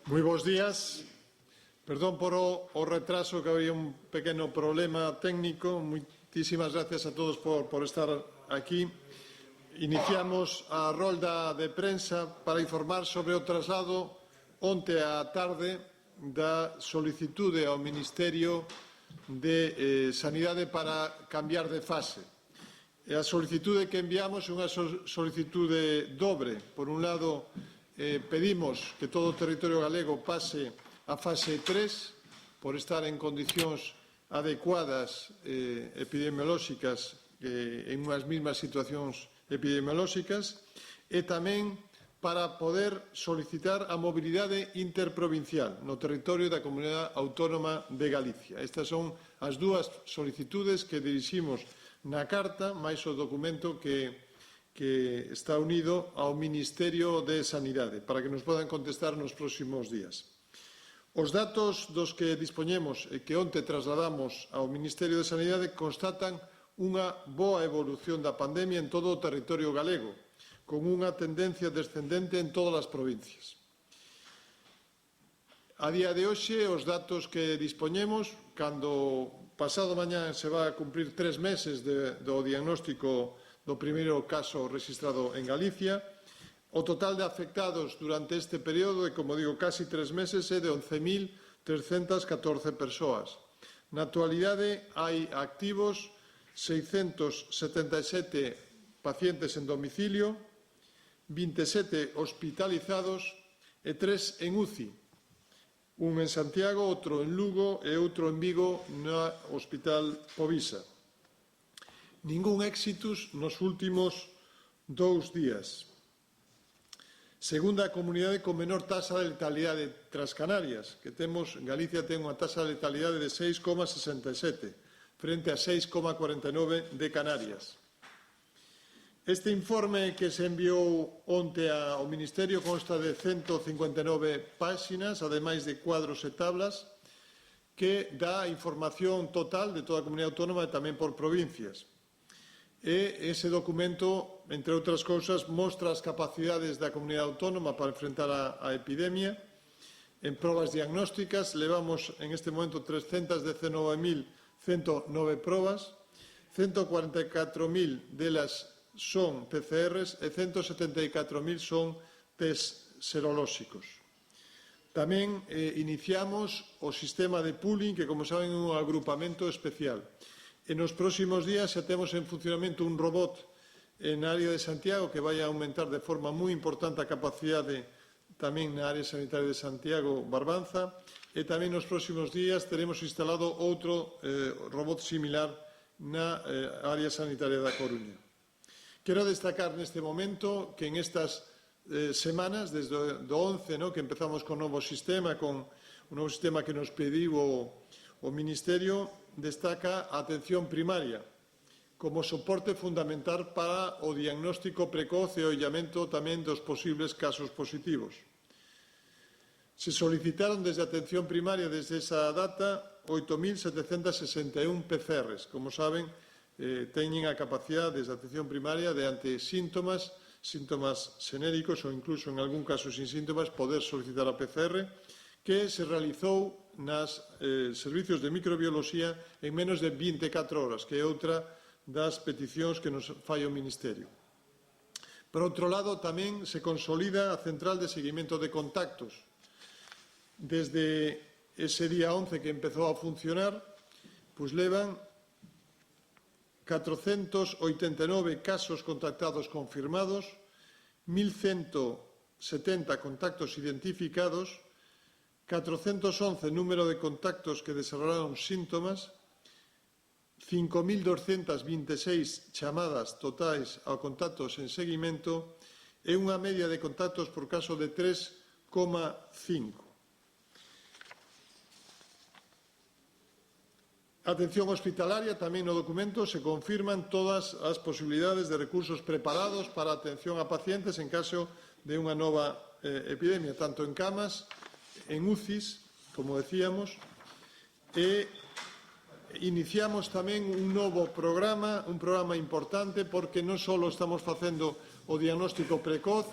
Moi bons días. Perdón por o retraso, que había un pequeno problema técnico. Moitísimas gracias a todos por estar aquí. Iniciamos a rolda de prensa para informar sobre o traslado onte á tarde da solicitude ao Ministerio de Sanidade para cambiar de fase. A solicitude que enviamos é unha solicitude dobre. Por un lado, pedimos que todo o territorio galego pase a fase 3 por estar en condicións adecuadas epidemiolóxicas en unhas mesmas situacións epidemiolóxicas e tamén para poder solicitar a mobilidade interprovincial no territorio da Comunidade Autónoma de Galicia. Estas son as dúas solicitudes que diriximos na carta, máis o documento que está unido ao Ministerio de Sanidade, para que nos podan contestar nos próximos días. Os datos dos que dispoñemos e que onte trasladamos ao Ministerio de Sanidade constatan unha boa evolución da pandemia en todo o territorio galego, con unha tendencia descendente en todas as provincias. A día de hoxe, os datos que dispoñemos, cando pasado mañá se va a cumprir 3 meses do diagnóstico do primeiro caso registrado en Galicia, o total de afectados durante este período, e como digo, casi 3 meses, é de 11.314 persoas. Na actualidade hai activos 677 pacientes en domicilio, 27 hospitalizados e 3 en UCI. Un en Santiago, outro en Lugo e outro en Vigo no Hospital Povisa. Ningún éxitus nos últimos 2 días. Segunda comunidade con menor taxa de letalidade tras Canarias, que temos, Galicia ten unha taxa de letalidade de 6,67, frente a 6,49 de Canarias. Este informe que se enviou onte ao Ministerio consta de 159 páxinas, ademais de cuadros e tablas, que dá información total de toda a comunidade autónoma e tamén por provincias. E ese documento, entre outras cousas, mostra as capacidades da comunidade autónoma para enfrentar a epidemia. En probas diagnósticas, levamos en este momento 319.109 probas, 144.000 delas son PCRs e 174.000 son test serolóxicos. Tamén iniciamos o sistema de pooling, que, como saben, é un agrupamento especial. E nos próximos días xa temos en funcionamento un robot na área de Santiago que vai a aumentar de forma moi importante a capacidade tamén na área sanitaria de Santiago Barbanza, e tamén nos próximos días teremos instalado outro robot similar na área sanitaria da Coruña. Quero destacar neste momento que en estas semanas, desde o 11, que empezamos con un novo sistema que nos pediu o Ministerio, destaca a atención primaria como soporte fundamental para o diagnóstico precoz e o illamento tamén dos posibles casos positivos. Se solicitaron desde a atención primaria, desde esa data, 8.761 PCRs. Como saben, teñen a capacidade desde a atención primaria de, ante síntomas xenéricos ou incluso en algún caso sin síntomas, poder solicitar a PCR, que se realizou nas servicios de microbioloxía en menos de 24 horas, que é outra das peticións que nos fai o Ministerio. Por outro lado, tamén se consolida a central de seguimento de contactos. Desde ese día 11 que empezou a funcionar, pois levan 489 casos contactados confirmados, 1.170 contactos identificados, 411 número de contactos que desarrollaron síntomas, 5.226 chamadas totais a contactos en seguimento e unha media de contactos por caso de 3,5. Atención hospitalaria, tamén no documento se confirman todas as posibilidades de recursos preparados para a atención a pacientes en caso de unha nova epidemia, tanto en camas, en UCIs, como decíamos, e iniciamos tamén un novo programa, un programa importante, porque non só estamos facendo o diagnóstico precoz,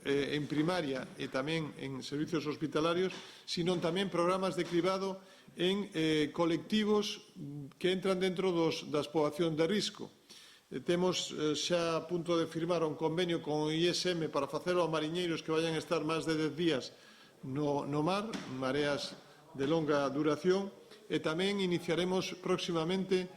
en primaria e tamén en servicios hospitalarios, sino tamén programas de cribado en colectivos que entran dentro das poboacións de risco. Temos xa a punto de firmar un convenio con o ISM para facelo a mariñeiros que vayan a estar máis de 10 días no mar, mareas de longa duración, e tamén iniciaremos próximamente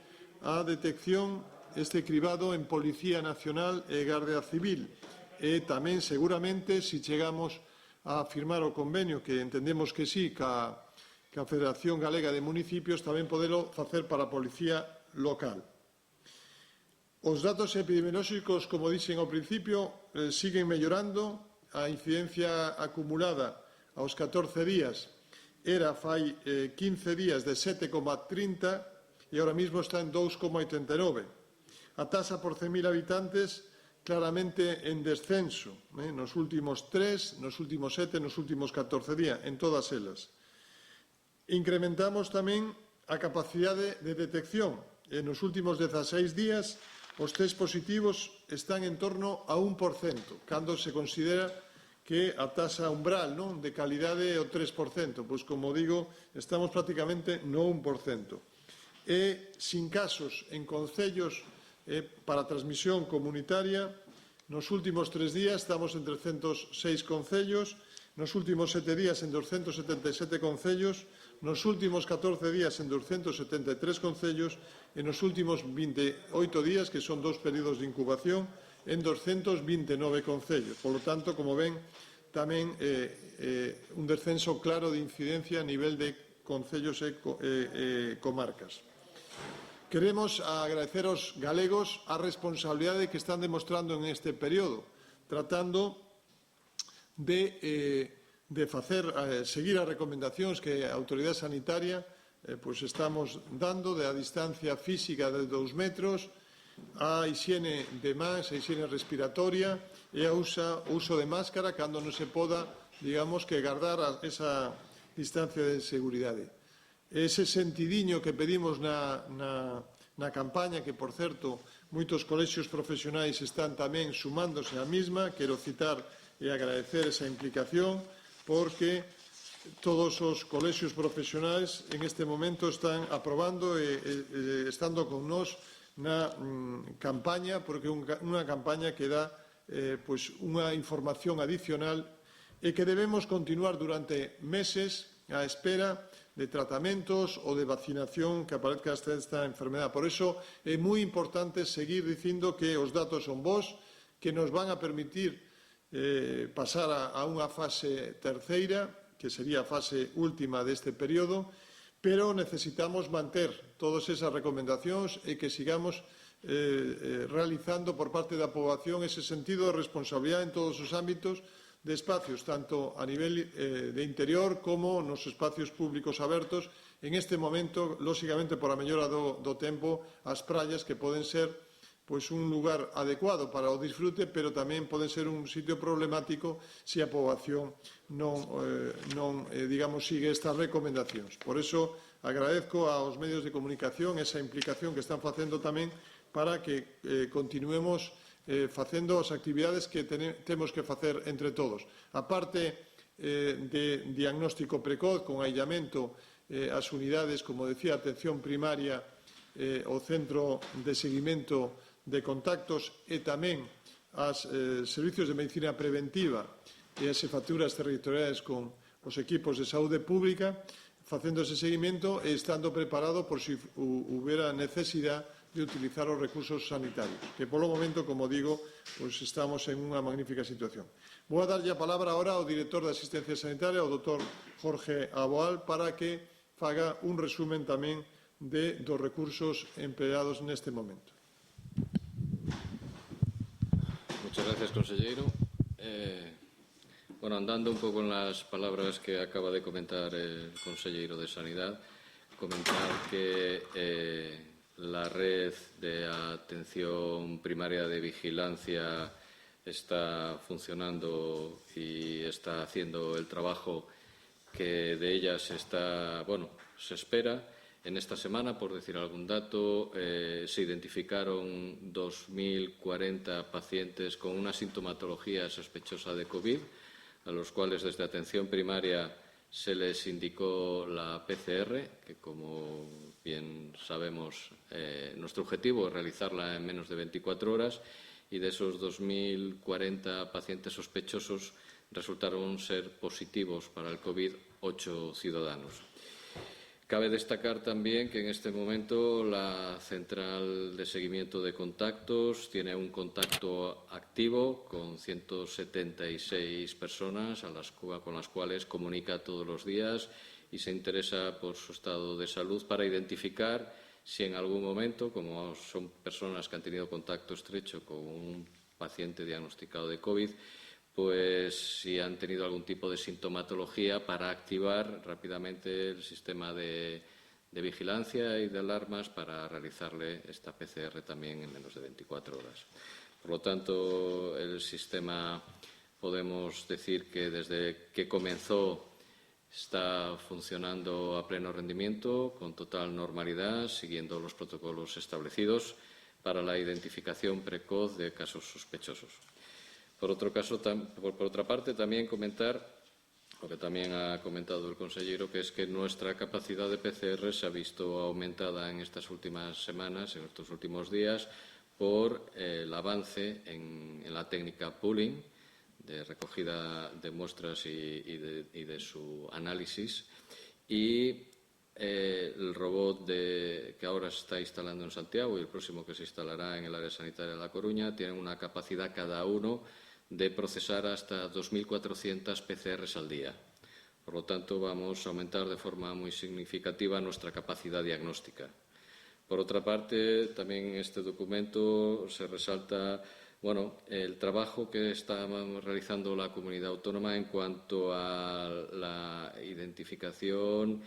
a detección este cribado en Policía Nacional e Garda Civil. E tamén, seguramente, se chegamos a firmar o convenio, que entendemos que sí, ca Federación Galega de Municipios, tamén podelo facer para a Policía Local. Os datos epidemiolóxicos, como dixen ao principio, siguen mellorando. A incidencia acumulada aos 14 días era fai 15 días de 7,30 e ahora mismo está en 2,89. A taxa por 100.000 habitantes claramente en descenso nos últimos 3, nos últimos 7, nos últimos 14 días, en todas elas. Incrementamos tamén a capacidade de detección. Nos últimos 16 días, os test positivos están en torno a 1%, cando se considera que a taxa umbral de calidade é o 3%. Pois, como digo, estamos prácticamente no 1%. E sin casos en concellos para transmisión comunitaria, nos últimos 3 días estamos en 306 concellos, nos últimos 7 días en 277 concellos, nos últimos 14 días en 273 concellos e nos últimos 28 días, que son 2 períodos de incubación, en 229 concellos. Por lo tanto, como ven, tamén un descenso claro de incidencia a nivel de concellos e comarcas. Queremos agradecer aos galegos a responsabilidade que están demostrando en este período, tratando de seguir as recomendacións que a Autoridade Sanitaria estamos dando da distancia física de 2 metros, a higiene de mans, a higiene respiratoria e o uso de máscara cando non se poda, digamos, que guardar esa distancia de seguridade. Ese sentidiño que pedimos na campaña, que, por certo, moitos colexios profesionais están tamén sumándose á mesma, quero citar e agradecer esa implicación, porque todos os colexios profesionais en este momento están aprobando e estando con nós na campaña, porque é unha campaña que dá unha información adicional e que debemos continuar durante meses á espera de tratamentos ou de vacinación que aparezca esta enfermedad. Por iso é moi importante seguir dicindo que os datos son bons, que nos van a permitir pasar a unha fase terceira, que sería a fase última deste período, pero necesitamos manter todas esas recomendacións e que sigamos realizando por parte da poboación ese sentido de responsabilidade en todos os ámbitos de espacios, tanto a nivel de interior como nos espacios públicos abertos. En este momento, lóxicamente, por a mellora do tempo, as praias que poden ser un lugar adecuado para o disfrute, pero tamén poden ser un sitio problemático se a poboación non sigue estas recomendacións. Por iso, agradezco aos medios de comunicación esa implicación que están facendo tamén para que continuemos facendo as actividades que temos que facer entre todos. A parte de diagnóstico precoz, con aillamento, as unidades, como decía, atención primaria, o centro de seguimento de contactos e tamén os servicios de medicina preventiva e as xefaturas territoriais con os equipos de saúde pública, facendo ese seguimento e estando preparado por si houbera necesidade de utilizar os recursos sanitarios, que polo momento, como digo, estamos en unha magnífica situación. Vou a darlle a palabra ahora ao director de Asistencia Sanitaria, o Dr. Jorge Aboal, para que faga un resumen tamén dos recursos empregados neste momento. Muchas gracias, conselleiro. Andando un pouco en las palabras que acaba de comentar el conselleiro de Sanidad, comentar que la red de atención primaria de vigilancia está funcionando y está haciendo el trabajo que de ella se espera, En esta semana, por decir algún dato, se identificaron 2.040 pacientes con una sintomatología sospechosa de COVID, a los cuales desde atención primaria se les indicó la PCR, que como bien sabemos nuestro objetivo es realizarla en menos de 24 horas, y de esos 2.040 pacientes sospechosos resultaron ser positivos para el COVID 8 ciudadanos. Cabe destacar también que en este momento la central de seguimiento de contactos tiene un contacto activo con 176 personas con las cuales comunica todos los días y se interesa por su estado de salud para identificar si en algún momento, como son personas que han tenido contacto estrecho con un paciente diagnosticado de COVID, pues si han tenido algún tipo de sintomatología para activar rápidamente el sistema de vigilancia y de alarmas para realizarle esta PCR también en menos de 24 horas. Por lo tanto, el sistema podemos decir que desde que comenzó está funcionando a pleno rendimiento, con total normalidad, siguiendo los protocolos establecidos para la identificación precoz de casos sospechosos. Por otra parte, también comentar lo que también ha comentado el consejero, que es que nuestra capacidad de PCR se ha visto aumentada en estas últimas semanas, en estos últimos días, por el avance en la técnica pooling, de recogida de muestras y de su análisis, y el robot que ahora se está instalando en Santiago y el próximo que se instalará en el área sanitaria de La Coruña tienen una capacidad cada uno de procesar hasta 2.400 PCRs al día. Por lo tanto, vamos a aumentar de forma muy significativa nuestra capacidad diagnóstica. Por otra parte, también en este documento se resalta el trabajo que está realizando la comunidad autónoma en cuanto a la identificación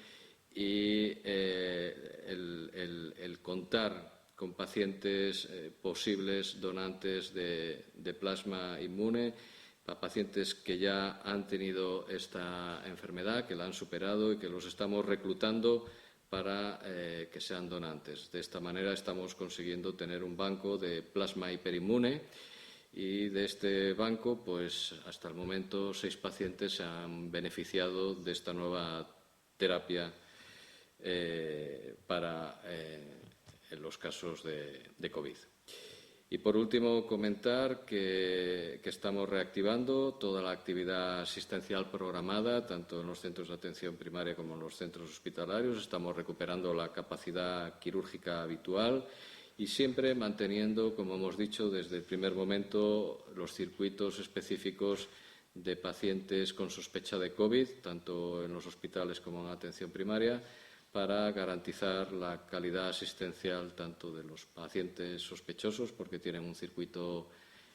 y el contar con pacientes posibles donantes de plasma inmune, para pacientes que ya han tenido esta enfermedad, que la han superado y que los estamos reclutando para que sean donantes. De esta manera estamos consiguiendo tener un banco de plasma hiperinmune y de este banco, pues hasta el momento 6 pacientes se han beneficiado de esta nueva terapia para en los casos de COVID. Y, por último, comentar que estamos reactivando toda la actividad asistencial programada, tanto en los centros de atención primaria como en los centros hospitalarios. Estamos recuperando la capacidad quirúrgica habitual y siempre manteniendo, como hemos dicho desde el primer momento, los circuitos específicos de pacientes con sospecha de COVID, tanto en los hospitales como en la atención primaria, para garantizar la calidad asistencial tanto de los pacientes sospechosos, porque tienen un circuito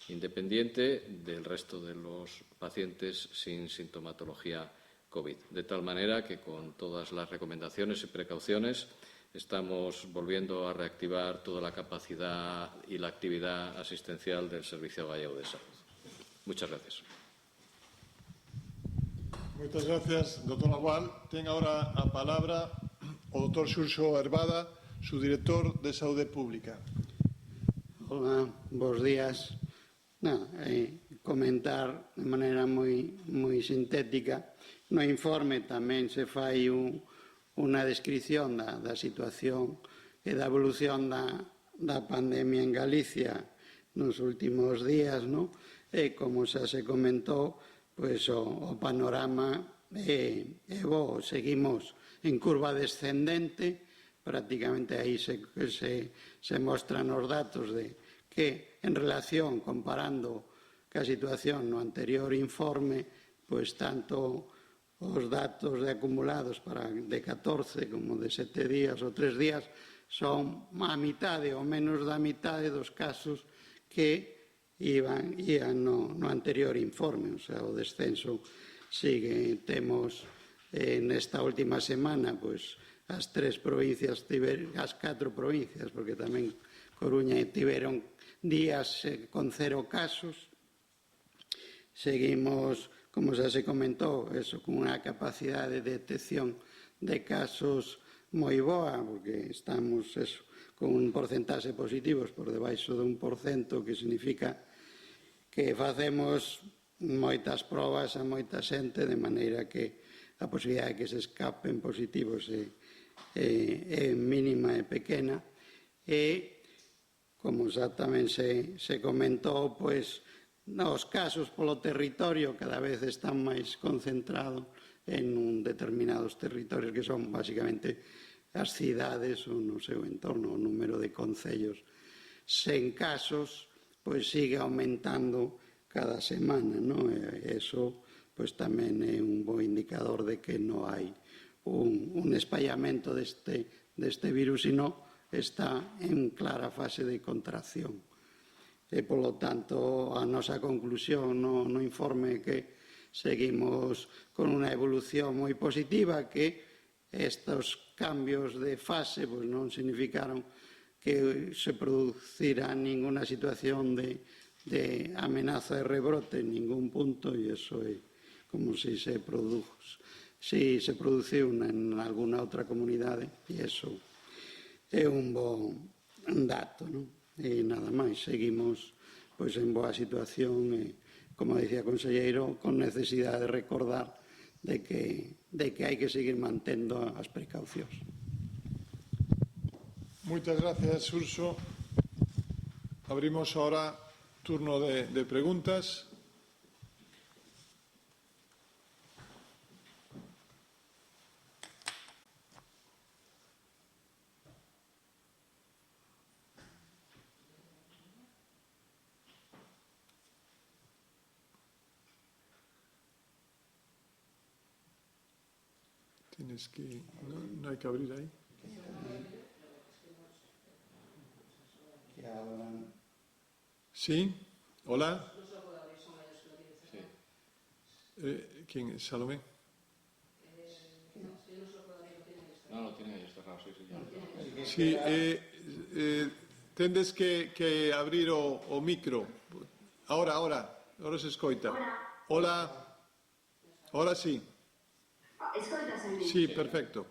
independiente, del resto de los pacientes sin sintomatología COVID. De tal manera que, con todas las recomendaciones y precauciones, estamos volviendo a reactivar toda la capacidad y la actividad asistencial del Servicio Gallego de Salud. Muchas gracias. Muchas gracias, doctor Agual. Ten ahora a palabra o doutor Xurxo Herbada, su director de Saúde Pública. Hola, bons días. Comentar de maneira moi sintética. No informe tamén se fai unha descripción da situación e da evolución da pandemia en Galicia nos últimos días, non? E como xa se comentou, pois o panorama é bo, seguimos en curva descendente, prácticamente aí se mostran os datos de que en relación, comparando ca situación no anterior informe, pois tanto os datos de acumulados de 14 como de 7 días ou 3 días son a mitade ou menos da mitade dos casos que iban no anterior informe, o sea, o descenso sigue. Temos nesta última semana pois as 3 provincias, as 4 provincias, porque tamén Coruña tiveron días con 0 casos. Seguimos, como xa se comentou, con unha capacidade de detección de casos moi boa, porque estamos con un porcentaxe positivos por debaixo de 1%, que significa que facemos moitas probas a moita xente, de maneira que a posibilidade de que se escapen positivos é mínima e pequena. E, como xa tamén se comentou, pois, os casos polo territorio cada vez están máis concentrados en determinados territorios que son, basicamente, as cidades ou no seu entorno. O número de concellos sen casos pois sigue aumentando cada semana, non? E iso pois tamén é un bo indicador de que non hai un espallamento deste virus, sino está en clara fase de contracción. E, polo tanto, a nosa conclusión no informe é que seguimos con unha evolución moi positiva, que estes cambios de fase pois non significaron que se producirá ninguna situación de amenaza de rebrote en ningún punto, e iso é como se produciu en alguna outra comunidade, e iso é un bo dato, non? E nada máis, seguimos pois en boa situación e, como dicía o conselleiro, con necesidade de recordar de que hai que seguir mantendo as precaucións. Muchas gracias, Urso. Abrimos ahora turno de preguntas. Tienes que... No hay que abrir ahí. Sí, hola. ¿Quién es? ¿Salomé? No, lo tiene ahí cerrado, sí. Sí, tendes que abrir o micro. Ahora se escoita. Hola. Ahora sí. Escoitaseme? Sí, perfecto.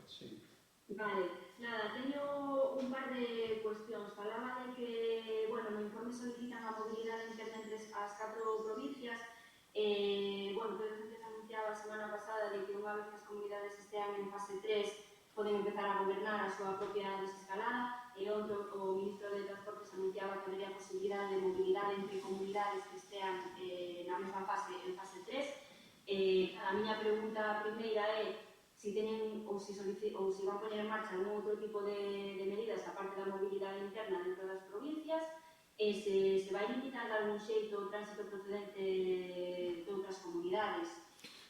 Vale, nada, teño un par de cuestións. Falaba de que, bueno, no informe solicitan a mobilidade interna entre as 4 provincias. Bueno, Pedro Sánchez anunciaba a semana pasada de que unha vez que as comunidades estean en fase 3 poden empezar a gobernar a súa propia desescalada, e outro, o ministro de Transportes anunciaba que habería posibilidade de mobilidade entre comunidades que estean na mesma fase, en fase 3. A miña pregunta primeira é se teñen ou se van poñer en marcha algún outro tipo de medidas aparte da mobilidade interna dentro das provincias, e se vai limitar de algún xeito o tránsito procedente de outras comunidades.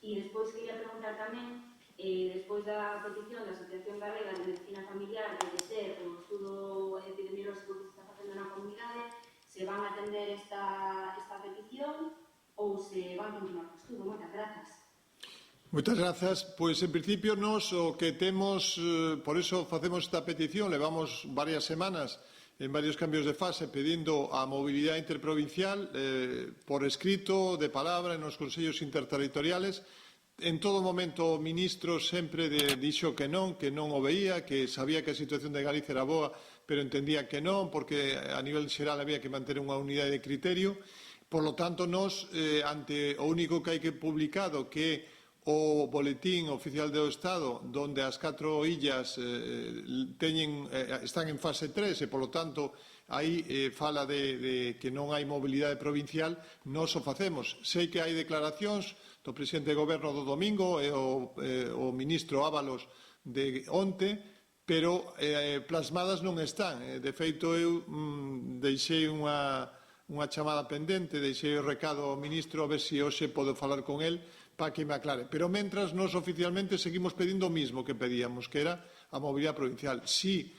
E despois quería preguntar tamén, despois da petición da Asociación Galega de Medicina Familiar de ser o estudo epidemiolóxico que se está facendo na comunidade, se van a atender esta petición ou se van continuar co estudo. Moitas grazas. Moitas grazas. Pois, en principio, nós o que temos, por iso facemos esta petición, levamos varias semanas en varios cambios de fase pedindo a mobilidade interprovincial por escrito, de palabra, nos consellos interterritoriales. En todo momento o ministro sempre dixo que non o veía, que sabía que a situación de Galicia era boa, pero entendía que non, porque a nivel xeral había que manter unha unidade de criterio. Por lo tanto, nós, ante o único que hai que publicado, que é o boletín oficial do Estado, donde as 4 illas están en fase 3 e, polo tanto, aí fala de que non hai mobilidade provincial, nós o facemos. Sei que hai declaracións do presidente de Goberno do domingo e o ministro Ábalos de onte, pero plasmadas non están. De feito, eu deixei unha chamada pendente, deixei o recado ao ministro a ver se hoxe podo falar con el para que me aclare. Pero, mentras, nós oficialmente seguimos pedindo o mismo que pedíamos, que era a mobilidade provincial. Si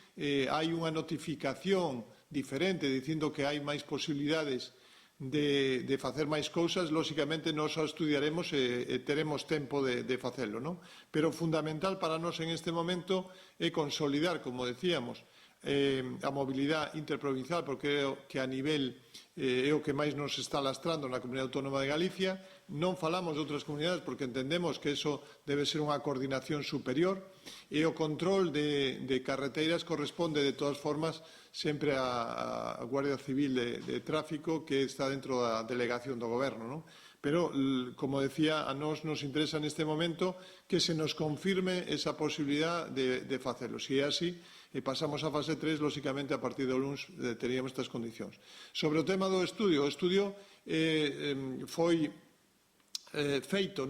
hai unha notificación diferente dicindo que hai máis posibilidades de facer máis cousas, lóxicamente nós o estudiaremos e teremos tempo de facelo, non? Pero fundamental para nós en este momento é consolidar, como decíamos, a mobilidade interprovincial, porque creo que a nivel é o que máis nos está lastrando na Comunidade Autónoma de Galicia. Non falamos de outras comunidades porque entendemos que eso debe ser unha coordinación superior e o control de carreteiras corresponde de todas formas sempre á Guardia Civil de Tráfico que está dentro da delegación do Goberno, non? Pero, como decía, a nós nos interesa neste momento que se nos confirme esa posibilidad de facelo. Se é así, e pasamos a fase 3, lóxicamente, a partir do luns teríamos estas condicións. Sobre o tema do estudio, o estudio foi feito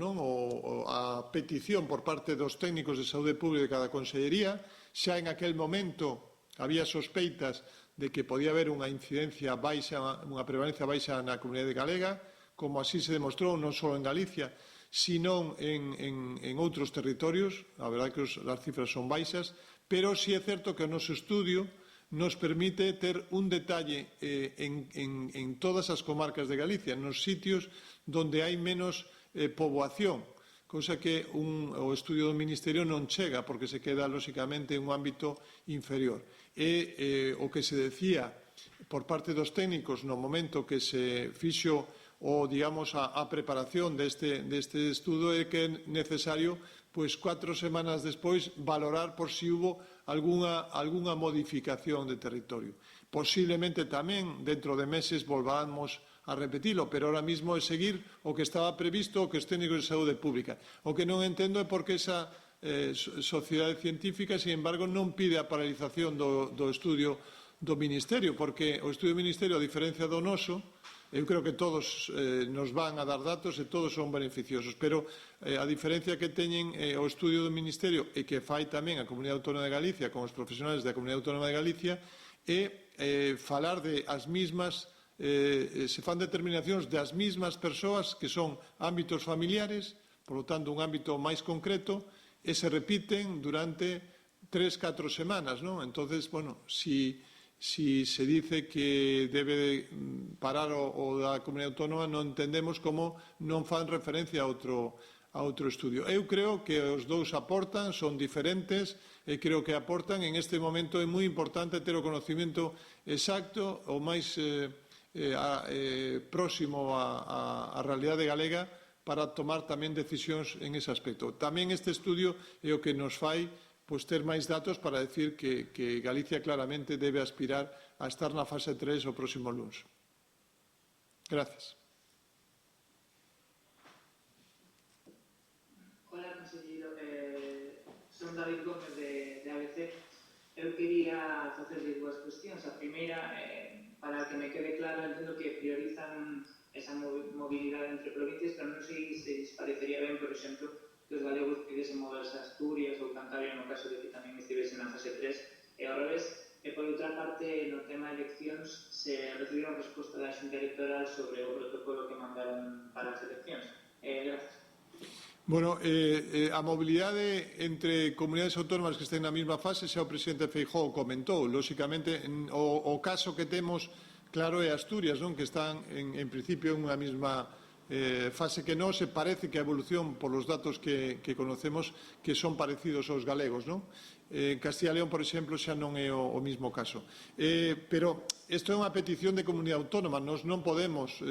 a petición por parte dos técnicos de saúde pública de cada consellería. Xa en aquel momento había sospeitas de que podía haber unha incidencia baixa, unha prevalencia baixa na comunidade galega, como así se demostrou non só en Galicia, sino en outros territorios. A verdade que as cifras son baixas, pero sí é certo que o noso estudio nos permite ter un detalle en todas as comarcas de Galicia, nos sitios donde hai menos poboación, cousa que o estudio do Ministerio non chega porque se queda, lóxicamente, en un ámbito inferior. E o que se decía por parte dos técnicos no momento que se fixo a preparación deste estudo é que é necesario 4 semanas despois valorar por si hubo algunha modificación de territorio. Posiblemente tamén dentro de meses volvamos a repetilo, pero ahora mismo é seguir o que estaba previsto o que os técnicos de saúde pública. O que non entendo é porque esa sociedade científica, sin embargo, non pide a paralización do estudio do Ministerio, porque o estudio do Ministerio, a diferencia do noso, eu creo que todos nos van a dar datos e todos son beneficiosos, pero a diferencia que teñen o estudio do Ministerio e que fai tamén a Comunidade Autónoma de Galicia con os profesionales da Comunidade Autónoma de Galicia é falar de as mismas, se fan determinacións das mismas persoas que son ámbitos familiares, por lo tanto un ámbito máis concreto, e se repiten durante 3-4 semanas, non? Entonces, bueno, si se dice que debe parar o da Comunidade Autónoma, non entendemos como non fan referencia a outro estudio. Eu creo que os dous aportan, son diferentes, e creo que aportan. En este momento é moi importante ter o conocimiento exacto, o máis próximo á realidade galega para tomar tamén decisións en ese aspecto. Tamén este estudio é o que nos fai ter máis datos para decir que Galicia claramente debe aspirar a estar na fase 3 o próximo luns. Gracias. Hola, conselleiro. Son David Gómez de ABC. Eu quería facerle dúas cuestións. A primeira, para que me quede claro, entendo que priorizan esa mobilidade entre provincias, pero non sei se les parecería ben, por exemplo, que os galegos pudesen moverse a Asturias ou Cantabria no caso de que tamén estivesen na fase 3 e ao revés. E por outra parte, no tema de eleccións, se recibiron resposta da Xunta Electoral sobre o protocolo que mandaron para as eleccións. Gracias. Bueno, a mobilidade entre comunidades autónomas que estén na mesma fase, xa o presidente Feijóo comentou. Lóxicamente, o caso que temos claro é Asturias, non? Que están en principio en unha mesma fase que non se parece que a evolución por os datos que conocemos que son parecidos aos galegos, non? En Castilla e León, por exemplo, xa non é o mesmo caso. Pero isto é unha petición de comunidade autónoma, nós non podemos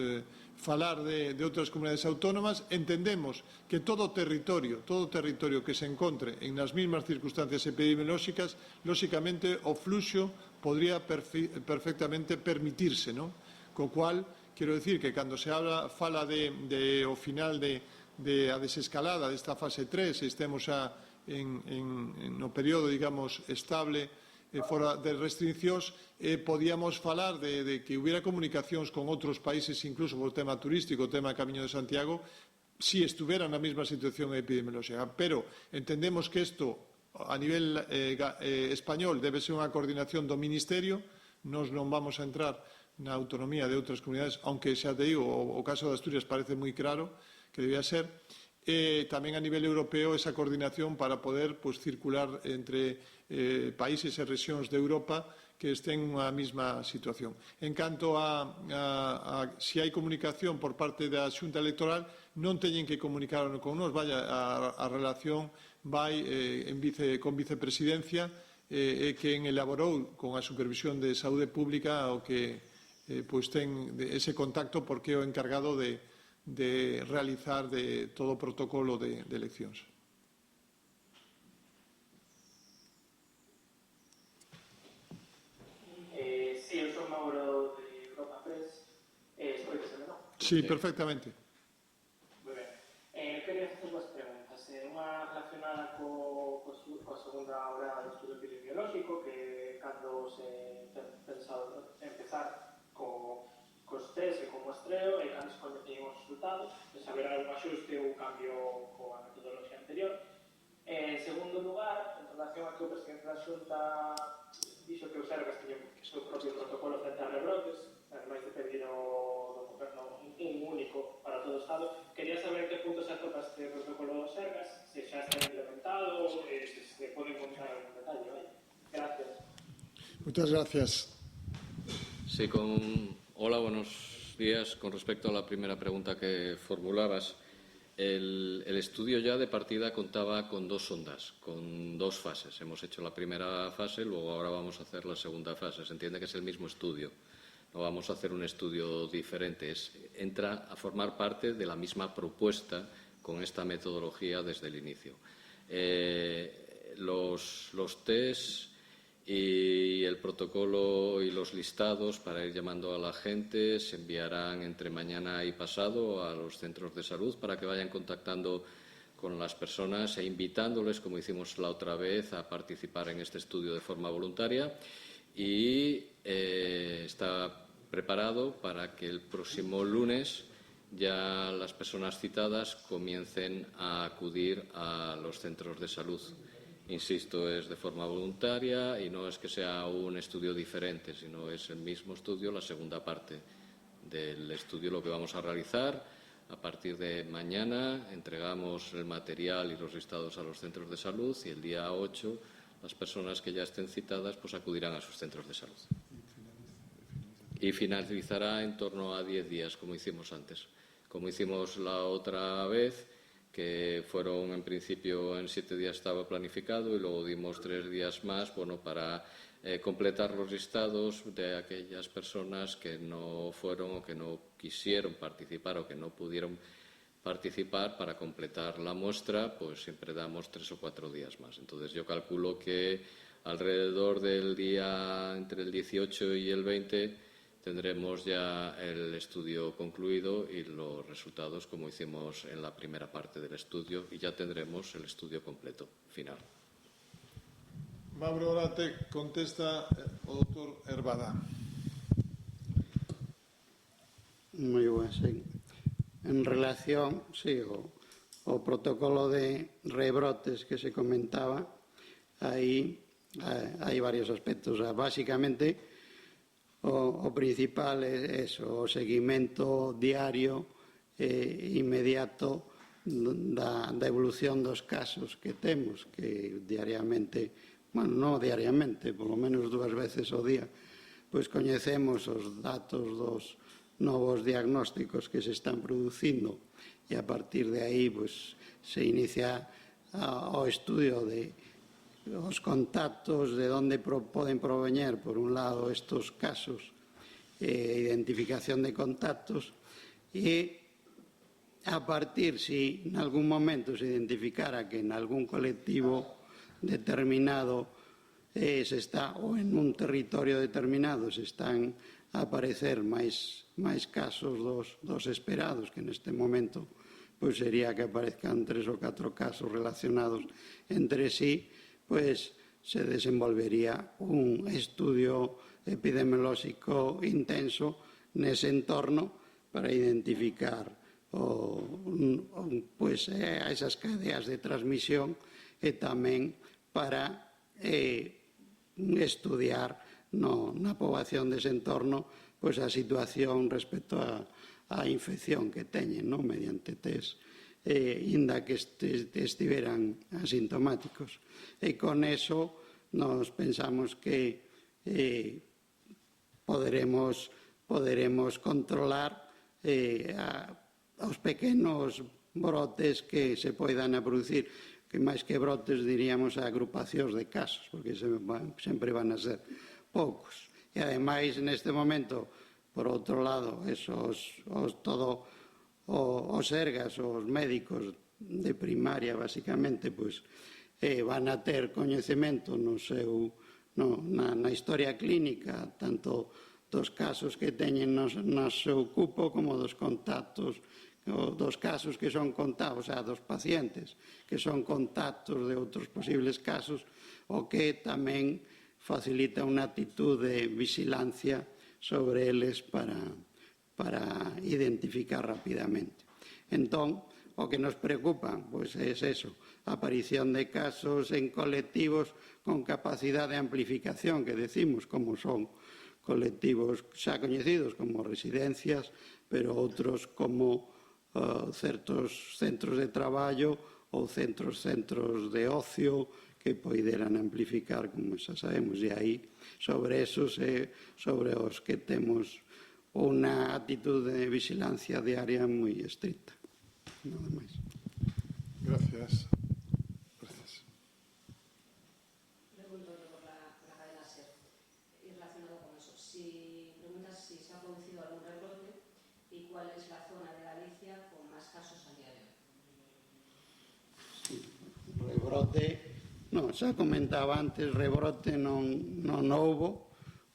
falar de outras comunidades autónomas. Entendemos que todo territorio que se encontre en as mesmas circunstancias epidemiolóxicas, lóxicamente o fluxo podría perfectamente permitirse, non? Co cual, quero dicir que cando se fala de o final a desescalada desta fase 3, estemos xa no período, digamos, estable, fora de restriccións, podíamos falar de que hubiera comunicacións con outros países, incluso por tema turístico, o tema Camiño de Santiago, si estuvera na mesma situación epidemiolóxica. Pero entendemos que isto, a nivel español, debe ser unha coordinación do Ministerio. Nós non vamos a entrar na autonomía de outras comunidades, aunque xa te digo, o caso de Asturias parece moi claro que debía ser. Tamén a nivel europeo esa coordinación para poder circular entre países e rexións de Europa que estén nunha mesma situación. En canto a se hai comunicación por parte da Xunta Electoral, non teñen que comunicar con nós. Vaya, a relación vai con vicepresidencia, quen elaborou con a supervisión de saúde pública o que pois ten ese contacto porque é o encargado de realizar de todo o protocolo de eleccións. Sí, eu son Mauro de Europa Press. Escoiteseme, non? Sí, perfectamente. Moi ben. Quería facer dúas preguntas. Unha relacionada coa segunda hora do estudo epidemiolóxico, que cando se ten pensado empezar cos test e co muestreo, e cando se coñecen os resultados, de saber algún axuste ou cambio coa metodoloxía anterior. En segundo lugar, en relación a que o presidente da Xunta dixo que o Sergas tiña o seu propio protocolo frente a rebrotes, ademais de pedir ao goberno un único para todo o Estado, quería saber en que punto se atopa este protocolo do Sergas, se xa está implementado, se se pode contar algún detalle. Vaya. Gracias. Muchas gracias. Sí, hola, buenos días. Con respecto a la primera pregunta que formulabas, el estudio ya de partida contaba con 2 sondas, con 2 fases. Hemos hecho la primera fase, luego ahora vamos a hacer la segunda fase. Se entiende que es el mismo estudio. No vamos a hacer un estudio diferente. Entra a formar parte de la misma propuesta con esta metodología desde el inicio. Los test y el protocolo y los listados para ir llamando a la gente se enviarán entre mañana y pasado a los centros de salud para que vayan contactando con las personas e invitándoles, como hicimos la otra vez, a participar en este estudio de forma voluntaria y está preparado para que el próximo lunes ya las personas citadas comiencen a acudir a los centros de salud. Insisto, es de forma voluntaria y no es que sea un estudio diferente, sino es el mismo estudio, la segunda parte del estudio, lo que vamos a realizar. A partir de mañana entregamos el material y los listados a los centros de salud y el día 8 las personas que ya estén citadas pues acudirán a sus centros de salud. Y finalizará en torno a 10 días, como hicimos antes. Como hicimos la otra vez, que fueron en principio en 7 días estaba planificado y luego dimos 3 días más para completar los listados de aquellas personas que no fueron o que no quisieron participar o que no pudieron participar. Para completar la muestra, pues siempre damos 3 o 4 días más. Entonces yo calculo que alrededor del día entre el 18 y el 20 tendremos ya el estudio concluido y los resultados como hicimos en la primera parte del estudio y ya tendremos el estudio completo, final. Mauro, ahora te contesta o doutor Herbada. Moi boa, sí. En relación, sí, o protocolo de rebrotes que se comentaba, aí hai varios aspectos. Básicamente, o principal é eso, o seguimento diario e inmediato da evolución dos casos que temos, que diariamente, bueno, non diariamente, polo menos 2 veces ao día, pois coñecemos os datos dos novos diagnósticos que se están producindo e a partir de aí pois, se inicia o estudio de os contactos, de onde poden proveñer, por un lado, estos casos, identificación de contactos, e a partir, si en algún momento se identificara que en algún colectivo determinado se está, ou en un territorio determinado se están a aparecer máis casos dos esperados, que neste momento pois sería que aparezcan 3 ou 4 casos relacionados entre sí, pues se desenvolvería un estudio epidemiolóxico intenso nese entorno para identificar pues, esas cadeas de transmisión e tamén para estudiar na poboación dese entorno pues, a situación respecto á infección que teñen, non? Mediante test, inda que estiveran asintomáticos. E con eso nos pensamos que poderemos controlar os pequenos brotes que se poidan a producir, que máis que brotes diríamos agrupacións de casos, porque sempre van a ser poucos. E ademais neste momento Por outro lado, todo os ergas, os médicos de primaria, basicamente, pois, van a ter coñecemento na historia clínica, tanto dos casos que teñen no seu cupo como dos contactos, dos casos que son contactos, o sea, dos pacientes que son contactos de outros posibles casos, o que tamén facilita unha actitud de vigilancia sobre eles para identificar rapidamente. Entón, o que nos preocupa pois é eso, a aparición de casos en colectivos con capacidade de amplificación, que decimos, como son colectivos xa coñecidos como residencias, pero outros como certos centros de traballo ou centros de ocio que poideran amplificar, como xa sabemos, e aí sobre esos é sobre os que temos unha actitud de vigilancia diaria moi estricta. Nada máis. Gracias. Pregunto por la cadena SER y relacionado con eso. Preguntas si se ha producido algún rebrote y cuál es la zona de Galicia con más casos a día de hoy. Sí, rebrote, no, xa comentaba antes, rebrote non houbo.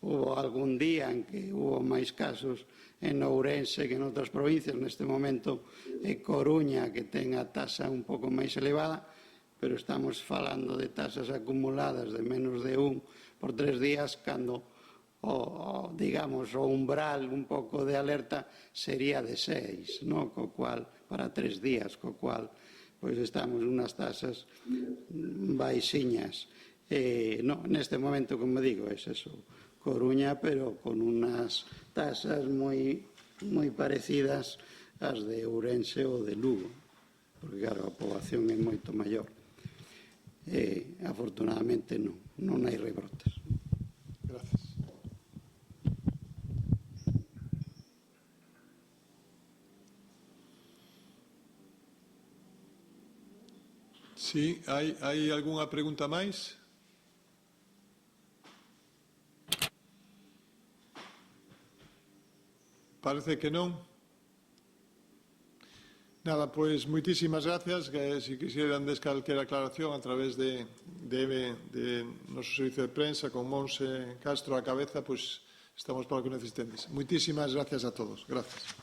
Hubo algún día en que hubo máis casos en Ourense que en outras provincias. Neste momento é Coruña que ten a taxa un pouco máis elevada, pero estamos falando de tasas acumuladas de menos de 1 por 3 días, cando digamos, o umbral un pouco de alerta sería de 6, no? Co cual, para 3 días, co cual pois estamos unhas tasas baixiñas. Neste momento, como digo, é eso, Coruña, pero con unhas tasas moi parecidas ás de Ourense ou de Lugo, porque, claro, a poboación é moito maior. Afortunadamente, non hai rebrotes. Gracias. Sí, hai algunha pregunta máis? Parece que non. Nada, pois moitísimas gracias. Se quixeran calquera aclaración a través de noso servicio de prensa con Monse Castro á cabeza, pois estamos para o que necesitedes. Moitísimas gracias a todos. Gracias.